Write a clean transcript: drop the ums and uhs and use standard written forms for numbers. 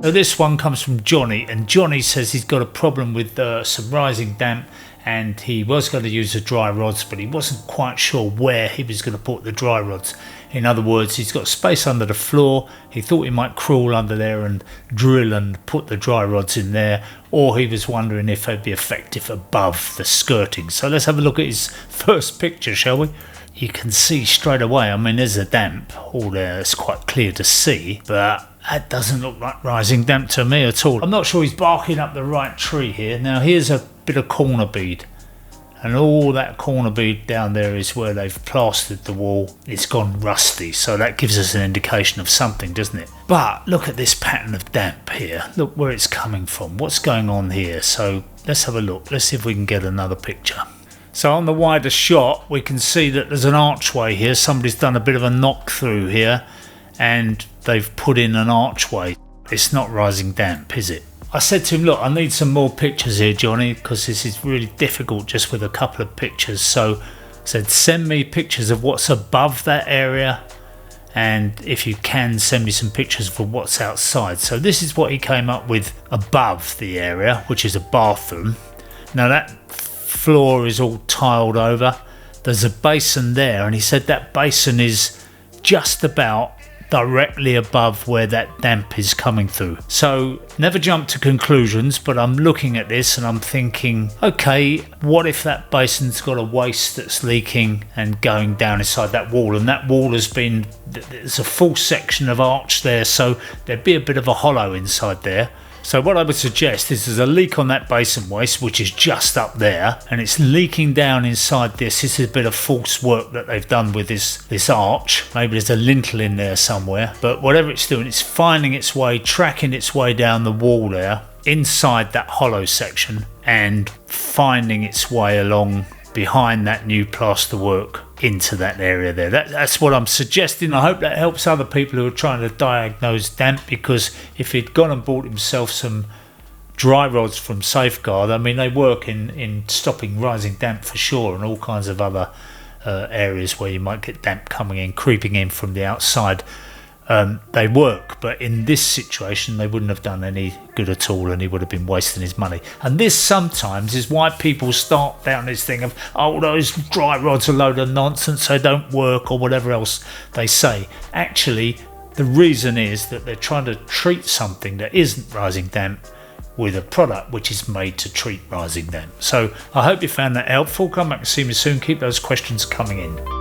So this one comes from Jonny, and Jonny says he's got a problem with some rising damp, and he was going to use the dry rods, but he wasn't quite sure where he was going to put the dry rods. In other words, he's got space under the floor. He thought he might crawl under there and drill and put the dry rods in there, or he was wondering if they'd be effective above the skirting. So let's have a look at his first picture, shall we? You can see straight away, I mean, there's a damp all there. It's quite clear to see, but that doesn't look like rising damp to me at all. I'm not sure he's barking up the right tree here. Now here's a bit of corner bead, and all that corner bead down there is where they've plastered the wall. It's gone rusty, so that gives us an indication of something, doesn't it? But look at this pattern of damp here. Look where it's coming from. What's going on here? So let's have a look. Let's see if we can get another picture. So on the wider shot, we can see that there's an archway here. Somebody's done a bit of a knock through here, and they've put in an archway. It's not rising damp, is it? I said to him, look, I need some more pictures here, Jonny, because this is really difficult just with a couple of pictures. So I said, send me pictures of what's above that area, and if you can, send me some pictures for what's outside. So this is what he came up with above the area, which is a bathroom. Now that floor is all tiled over. There's a basin there, and he said that basin is just about directly above where that damp is coming through. So never jump to conclusions, but I'm looking at this and I'm thinking, okay, what if that basin's got a waste that's leaking and going down inside that wall, and that wall has been, there's a full section of arch there, so there'd be a bit of a hollow inside there. So what I would suggest is there's a leak on that basin waste, which is just up there, and it's leaking down inside this. This is a bit of false work that they've done with this arch. Maybe there's a lintel in there somewhere, but whatever it's doing, it's finding its way, tracking its way down the wall there, inside that hollow section, and finding its way along behind that new plasterwork into that area there. That's what I'm suggesting. I hope that helps other people who are trying to diagnose damp, because if he'd gone and bought himself some dry rods from Safeguard, I mean, they work in stopping rising damp for sure, and all kinds of other areas where you might get damp coming in, creeping in from the outside. They work, but in this situation they wouldn't have done any good at all, and he would have been wasting his money. And this sometimes is why people start down this thing of, oh, those dry rods are a load of nonsense, they don't work, or whatever else they say. Actually, the reason is that they're trying to treat something that isn't rising damp with a product which is made to treat rising damp. So I hope you found that helpful. Come back and see me soon. Keep those questions coming in.